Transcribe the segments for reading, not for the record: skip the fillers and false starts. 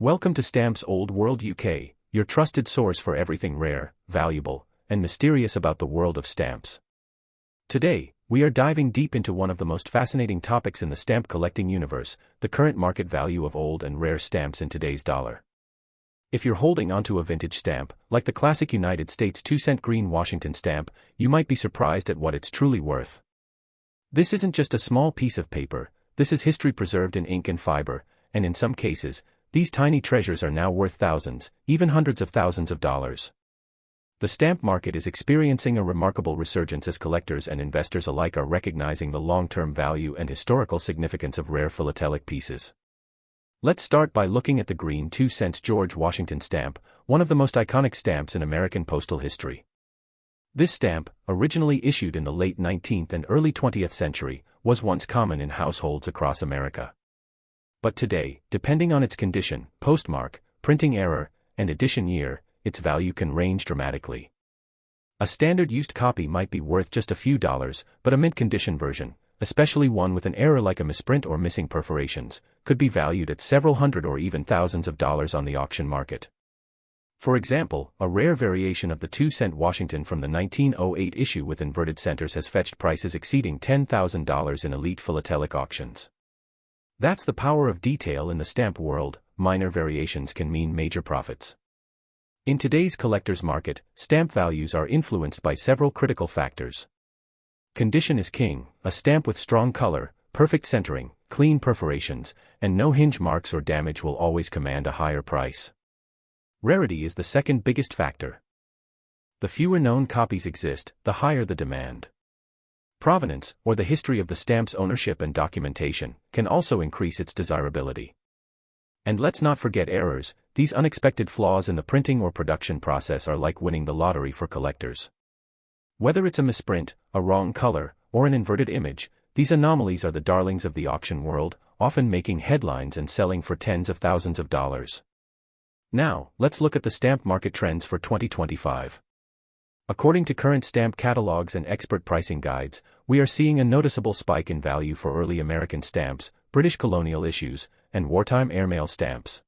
Welcome to Stamps Old World UK, your trusted source for everything rare, valuable, and mysterious about the world of stamps. Today, we are diving deep into one of the most fascinating topics in the stamp collecting universe, the current market value of old and rare stamps in today's dollar. If you're holding onto a vintage stamp, like the classic United States 2-cent green Washington stamp, you might be surprised at what it's truly worth. This isn't just a small piece of paper, this is history preserved in ink and fiber, and in some cases, these tiny treasures are now worth thousands, even hundreds of thousands of dollars. The stamp market is experiencing a remarkable resurgence as collectors and investors alike are recognizing the long-term value and historical significance of rare philatelic pieces. Let's start by looking at the green 2-cent George Washington stamp, one of the most iconic stamps in American postal history. This stamp, originally issued in the late 19th and early 20th century, was once common in households across America. But today, depending on its condition, postmark, printing error, and edition year, its value can range dramatically. A standard used copy might be worth just a few dollars, but a mint condition version, especially one with an error like a misprint or missing perforations, could be valued at several hundred or even thousands of dollars on the auction market. For example, a rare variation of the 2-cent Washington from the 1908 issue with inverted centers has fetched prices exceeding $10,000 in elite philatelic auctions. That's the power of detail in the stamp world. Minor variations can mean major profits. In today's collector's market, stamp values are influenced by several critical factors. Condition is king. A stamp with strong color, perfect centering, clean perforations, and no hinge marks or damage will always command a higher price. Rarity is the second biggest factor. The fewer known copies exist, the higher the demand. Provenance, or the history of the stamp's ownership and documentation, can also increase its desirability. And let's not forget errors. These unexpected flaws in the printing or production process are like winning the lottery for collectors. Whether it's a misprint, a wrong color, or an inverted image, these anomalies are the darlings of the auction world, often making headlines and selling for tens of thousands of dollars. Now, let's look at the stamp market trends for 2025. According to current stamp catalogs and expert pricing guides, we are seeing a noticeable spike in value for early American stamps, British colonial issues, and wartime airmail stamps.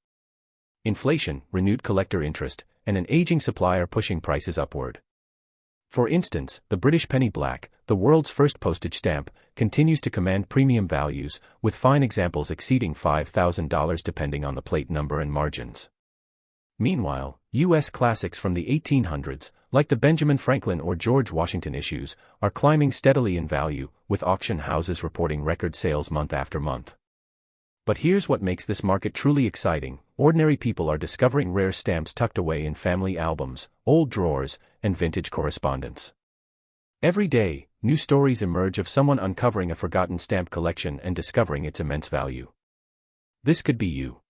Inflation, renewed collector interest, and an aging supply are pushing prices upward. For instance, the British penny black, the world's first postage stamp, continues to command premium values, with fine examples exceeding $5,000 depending on the plate number and margins. Meanwhile, U.S. classics from the 1800s, like the Benjamin Franklin or George Washington issues, are climbing steadily in value, with auction houses reporting record sales month after month. But here's what makes this market truly exciting: ordinary people are discovering rare stamps tucked away in family albums, old drawers, and vintage correspondence. Every day, new stories emerge of someone uncovering a forgotten stamp collection and discovering its immense value. This could be you.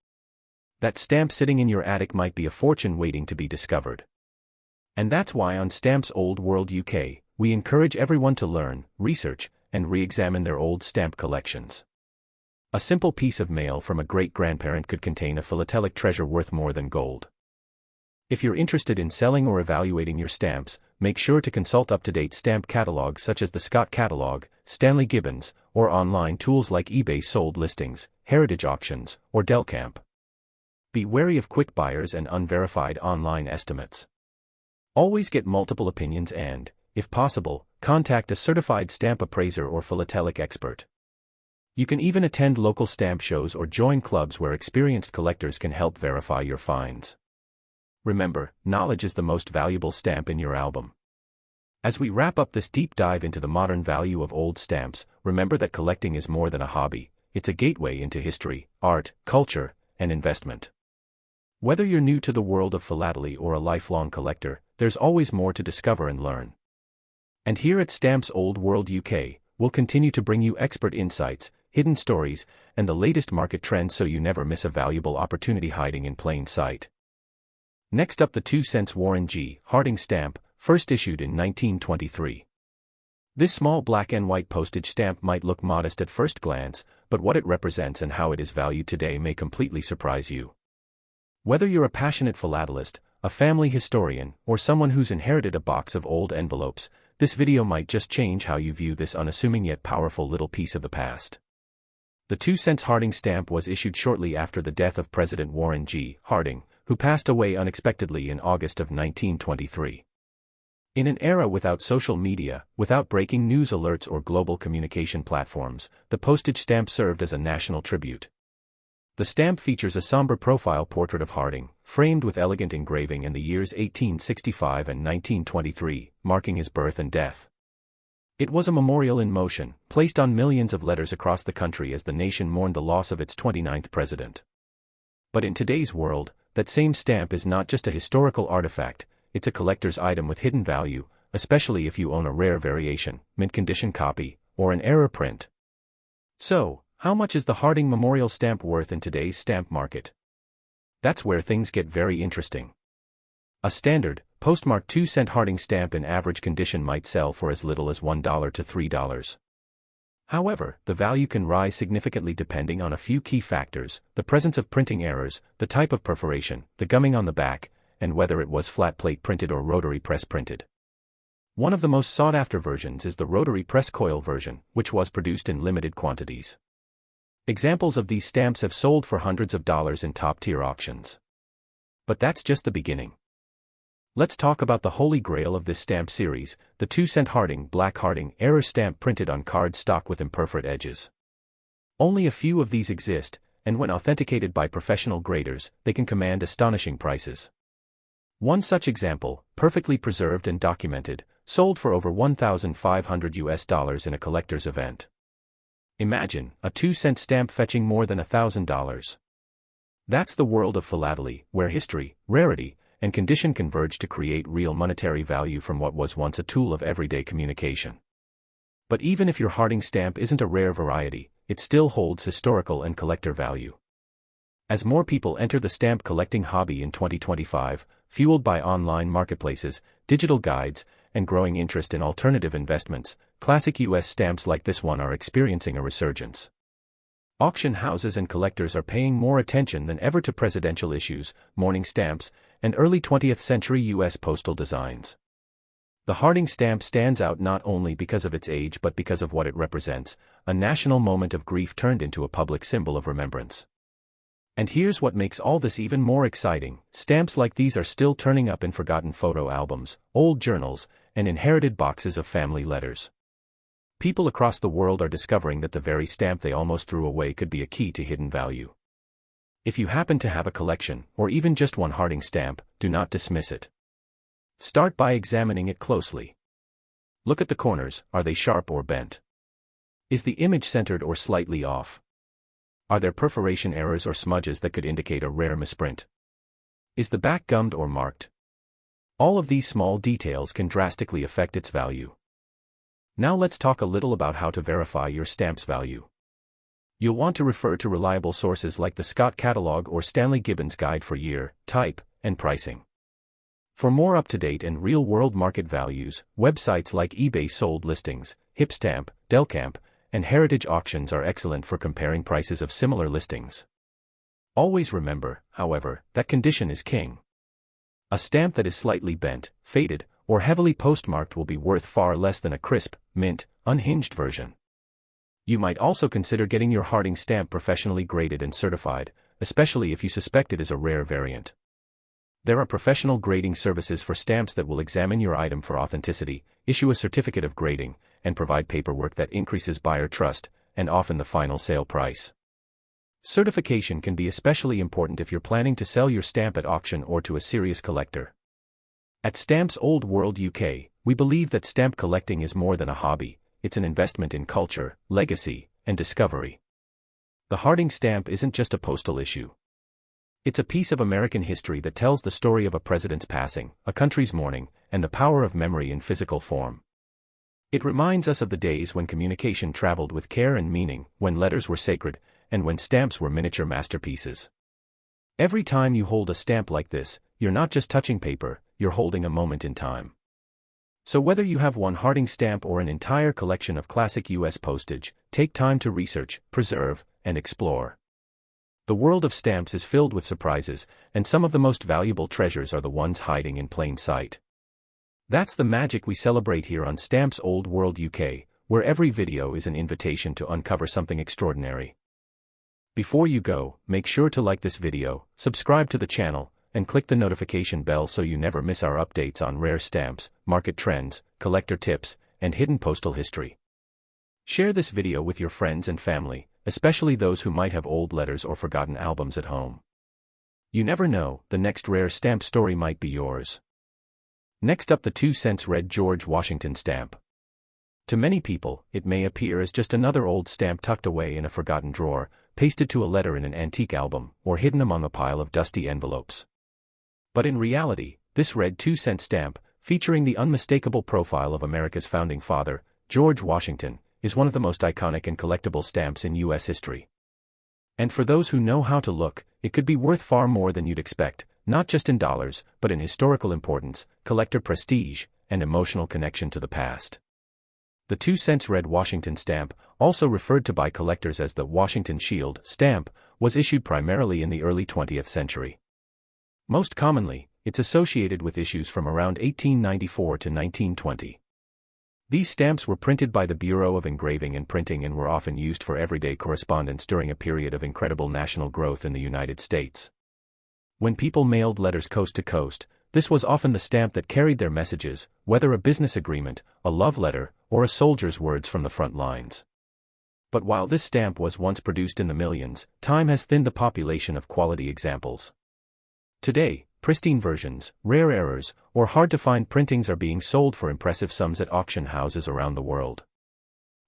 That stamp sitting in your attic might be a fortune waiting to be discovered. And that's why on Stamps Old World UK, we encourage everyone to learn, research, and re-examine their old stamp collections. A simple piece of mail from a great-grandparent could contain a philatelic treasure worth more than gold. If you're interested in selling or evaluating your stamps, make sure to consult up-to-date stamp catalogs such as the Scott Catalog, Stanley Gibbons, or online tools like eBay sold listings, Heritage Auctions, or Delcamp. Be wary of quick buyers and unverified online estimates. Always get multiple opinions and, if possible, contact a certified stamp appraiser or philatelic expert. You can even attend local stamp shows or join clubs where experienced collectors can help verify your finds. Remember, knowledge is the most valuable stamp in your album. As we wrap up this deep dive into the modern value of old stamps, remember that collecting is more than a hobby. It's a gateway into history, art, culture, and investment. Whether you're new to the world of philately or a lifelong collector, there's always more to discover and learn. And here at Stamps Old World UK, we'll continue to bring you expert insights, hidden stories, and the latest market trends so you never miss a valuable opportunity hiding in plain sight. Next up, the 2-cent Warren G. Harding stamp, first issued in 1923. This small black and white postage stamp might look modest at first glance, but what it represents and how it is valued today may completely surprise you. Whether you're a passionate philatelist, a family historian, or someone who's inherited a box of old envelopes, this video might just change how you view this unassuming yet powerful little piece of the past. The 2-cent Harding stamp was issued shortly after the death of President Warren G. Harding, who passed away unexpectedly in August of 1923. In an era without social media, without breaking news alerts or global communication platforms, the postage stamp served as a national tribute. The stamp features a somber profile portrait of Harding, framed with elegant engraving in the years 1865 and 1923, marking his birth and death. It was a memorial in motion, placed on millions of letters across the country as the nation mourned the loss of its 29th president. But in today's world, that same stamp is not just a historical artifact, it's a collector's item with hidden value, especially if you own a rare variation, mint-condition copy, or an error print. So, how much is the Harding Memorial Stamp worth in today's stamp market? That's where things get very interesting. A standard, postmarked 2-cent Harding stamp in average condition might sell for as little as $1 to $3. However, the value can rise significantly depending on a few key factors: the presence of printing errors, the type of perforation, the gumming on the back, and whether it was flat plate printed or rotary press printed. One of the most sought-after versions is the rotary press coil version, which was produced in limited quantities. Examples of these stamps have sold for hundreds of dollars in top-tier auctions. But that's just the beginning. Let's talk about the holy grail of this stamp series, the 2-cent Harding Black Harding error stamp printed on card stock with imperforate edges. Only a few of these exist, and when authenticated by professional graders, they can command astonishing prices. One such example, perfectly preserved and documented, sold for over $1,500 in a collector's event. Imagine, a 2-cent stamp fetching more than $1,000. That's the world of philately, where history, rarity, and condition converge to create real monetary value from what was once a tool of everyday communication. But even if your Harding stamp isn't a rare variety, it still holds historical and collector value. As more people enter the stamp collecting hobby in 2025, fueled by online marketplaces, digital guides, and growing interest in alternative investments, classic U.S. stamps like this one are experiencing a resurgence. Auction houses and collectors are paying more attention than ever to presidential issues, mourning stamps, and early 20th century U.S. postal designs. The Harding stamp stands out not only because of its age but because of what it represents, a national moment of grief turned into a public symbol of remembrance. And here's what makes all this even more exciting: stamps like these are still turning up in forgotten photo albums, old journals, and inherited boxes of family letters. People across the world are discovering that the very stamp they almost threw away could be a key to hidden value. If you happen to have a collection, or even just one Harding stamp, do not dismiss it. Start by examining it closely. Look at the corners: are they sharp or bent? Is the image centered or slightly off? Are there perforation errors or smudges that could indicate a rare misprint? Is the back gummed or marked? All of these small details can drastically affect its value. Now let's talk a little about how to verify your stamp's value. You'll want to refer to reliable sources like the Scott Catalog or Stanley Gibbons Guide for year, type, and pricing. For more up-to-date and real-world market values, websites like eBay Sold Listings, Hipstamp, Delcamp, and Heritage Auctions are excellent for comparing prices of similar listings. Always remember, however, that condition is king. A stamp that is slightly bent, faded, or heavily postmarked will be worth far less than a crisp, mint, unhinged version. You might also consider getting your Harding stamp professionally graded and certified, especially if you suspect it is a rare variant. There are professional grading services for stamps that will examine your item for authenticity, issue a certificate of grading, and provide paperwork that increases buyer trust, and often the final sale price. Certification can be especially important if you're planning to sell your stamp at auction or to a serious collector. At Stamps Old World UK, we believe that stamp collecting is more than a hobby, it's an investment in culture, legacy, and discovery. The Harding stamp isn't just a postal issue. It's a piece of American history that tells the story of a president's passing, a country's mourning, and the power of memory in physical form. It reminds us of the days when communication traveled with care and meaning, when letters were sacred, and when stamps were miniature masterpieces. Every time you hold a stamp like this, you're not just touching paper, you're holding a moment in time. So whether you have one Harding stamp or an entire collection of classic U.S. postage, take time to research, preserve, and explore. The world of stamps is filled with surprises, and some of the most valuable treasures are the ones hiding in plain sight. That's the magic we celebrate here on Stamps Old World UK, where every video is an invitation to uncover something extraordinary. Before you go, make sure to like this video, subscribe to the channel, and click the notification bell so you never miss our updates on rare stamps, market trends, collector tips, and hidden postal history. Share this video with your friends and family, especially those who might have old letters or forgotten albums at home. You never know, the next rare stamp story might be yours. Next up, the 2-cent red George Washington stamp. To many people, it may appear as just another old stamp tucked away in a forgotten drawer, pasted to a letter in an antique album, or hidden among a pile of dusty envelopes. But in reality, this red 2-cent stamp, featuring the unmistakable profile of America's founding father, George Washington, is one of the most iconic and collectible stamps in U.S. history. And for those who know how to look, it could be worth far more than you'd expect, not just in dollars, but in historical importance, collector prestige, and emotional connection to the past. The 2-cent red Washington stamp, also referred to by collectors as the Washington Shield stamp, was issued primarily in the early 20th century. Most commonly, it's associated with issues from around 1894 to 1920. These stamps were printed by the Bureau of Engraving and Printing and were often used for everyday correspondence during a period of incredible national growth in the United States. When people mailed letters coast to coast, this was often the stamp that carried their messages, whether a business agreement, a love letter, or a soldier's words from the front lines. But while this stamp was once produced in the millions, time has thinned the population of quality examples. Today, pristine versions, rare errors, or hard-to-find printings are being sold for impressive sums at auction houses around the world.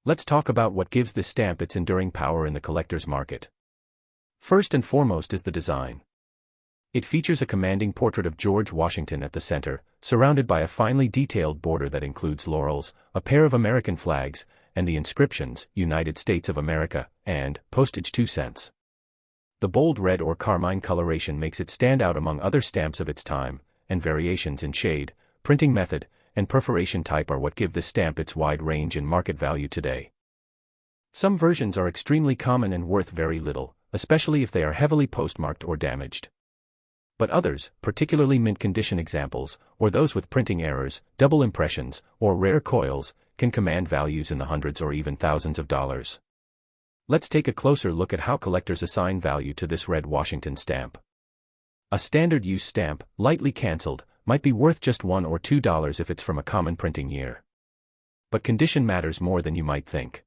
Let's talk about what gives this stamp its enduring power in the collector's market. First and foremost is the design. It features a commanding portrait of George Washington at the center, surrounded by a finely detailed border that includes laurels, a pair of American flags, and the inscriptions, United States of America, and postage 2 cents. The bold red or carmine coloration makes it stand out among other stamps of its time, and variations in shade, printing method, and perforation type are what give this stamp its wide range in market value today. Some versions are extremely common and worth very little, especially if they are heavily postmarked or damaged. But others, particularly mint condition examples, or those with printing errors, double impressions, or rare coils, can command values in the hundreds or even thousands of dollars. Let's take a closer look at how collectors assign value to this red Washington stamp. A standard use stamp, lightly canceled, might be worth just $1 or $2 if it's from a common printing year. But condition matters more than you might think.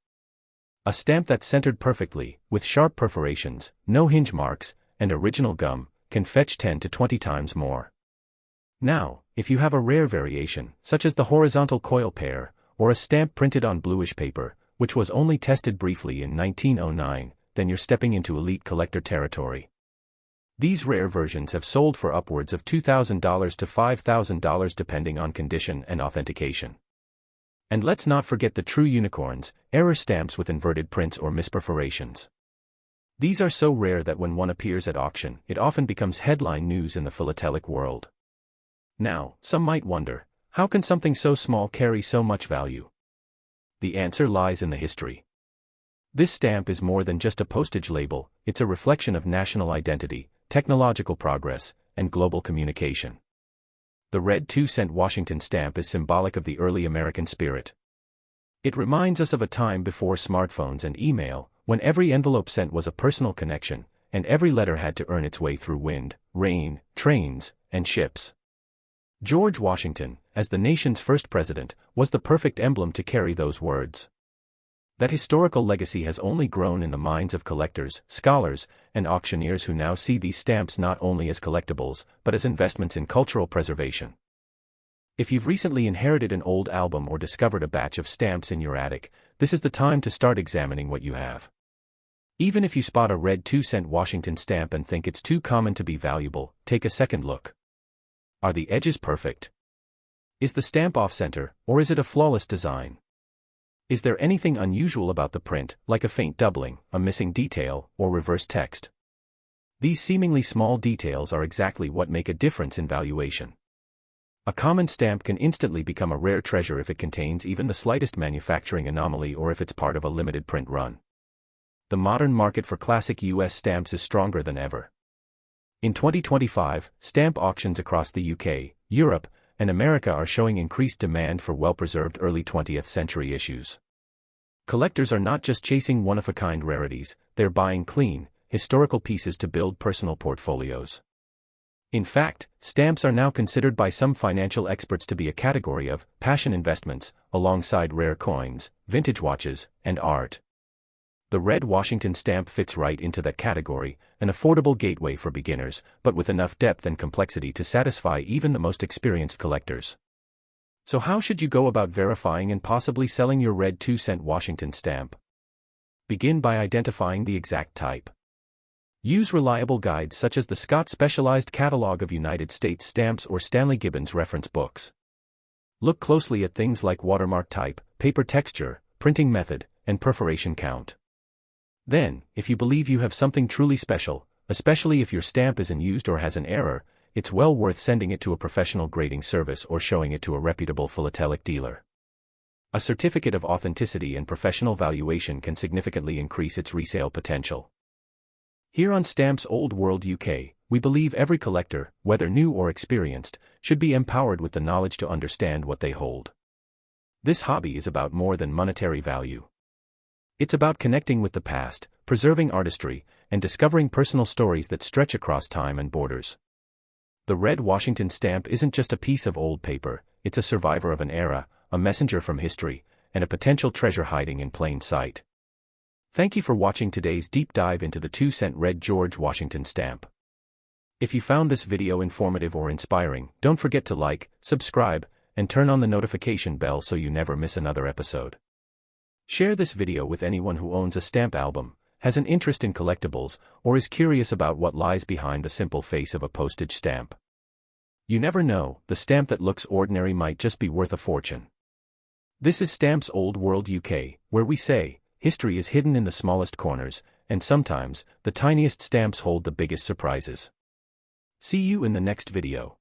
A stamp that's centered perfectly, with sharp perforations, no hinge marks, and original gum, can fetch 10 to 20 times more. Now, if you have a rare variation, such as the horizontal coil pair, or a stamp printed on bluish paper, which was only tested briefly in 1909, then you're stepping into elite collector territory. These rare versions have sold for upwards of $2,000 to $5,000 depending on condition and authentication. And let's not forget the true unicorns, error stamps with inverted prints or misperforations. These are so rare that when one appears at auction, it often becomes headline news in the philatelic world. Now, some might wonder, how can something so small carry so much value? The answer lies in the history. This stamp is more than just a postage label, it's a reflection of national identity, technological progress, and global communication. The red 2-cent Washington stamp is symbolic of the early American spirit. It reminds us of a time before smartphones and email, when every envelope sent was a personal connection, and every letter had to earn its way through wind, rain, trains, and ships. George Washington, as the nation's first president, was the perfect emblem to carry those words. That historical legacy has only grown in the minds of collectors, scholars, and auctioneers who now see these stamps not only as collectibles, but as investments in cultural preservation. If you've recently inherited an old album or discovered a batch of stamps in your attic, this is the time to start examining what you have. Even if you spot a red 2-cent Washington stamp and think it's too common to be valuable, take a second look. Are the edges perfect? Is the stamp off-center, or is it a flawless design? Is there anything unusual about the print, like a faint doubling, a missing detail, or reverse text? These seemingly small details are exactly what make a difference in valuation. A common stamp can instantly become a rare treasure if it contains even the slightest manufacturing anomaly or if it's part of a limited print run. The modern market for classic U.S. stamps is stronger than ever. In 2025, stamp auctions across the UK, Europe, and America are showing increased demand for well-preserved early 20th century issues. Collectors are not just chasing one-of-a-kind rarities, they're buying clean, historical pieces to build personal portfolios. In fact, stamps are now considered by some financial experts to be a category of passion investments, alongside rare coins, vintage watches, and art. The red Washington stamp fits right into that category, an affordable gateway for beginners, but with enough depth and complexity to satisfy even the most experienced collectors. So how should you go about verifying and possibly selling your red 2-cent Washington stamp? Begin by identifying the exact type. Use reliable guides such as the Scott Specialized Catalog of United States Stamps or Stanley Gibbons reference books. Look closely at things like watermark type, paper texture, printing method, and perforation count. Then, if you believe you have something truly special, especially if your stamp isn't used or has an error, it's well worth sending it to a professional grading service or showing it to a reputable philatelic dealer. A certificate of authenticity and professional valuation can significantly increase its resale potential. Here on Stamps Old World UK, we believe every collector, whether new or experienced, should be empowered with the knowledge to understand what they hold. This hobby is about more than monetary value. It's about connecting with the past, preserving artistry, and discovering personal stories that stretch across time and borders. The red Washington stamp isn't just a piece of old paper, it's a survivor of an era, a messenger from history, and a potential treasure hiding in plain sight. Thank you for watching today's deep dive into the 2-cent red George Washington stamp. If you found this video informative or inspiring, don't forget to like, subscribe, and turn on the notification bell so you never miss another episode. Share this video with anyone who owns a stamp album, has an interest in collectibles, or is curious about what lies behind the simple face of a postage stamp. You never know, the stamp that looks ordinary might just be worth a fortune. This is Stamps Old World UK, where we say, history is hidden in the smallest corners, and sometimes, the tiniest stamps hold the biggest surprises. See you in the next video.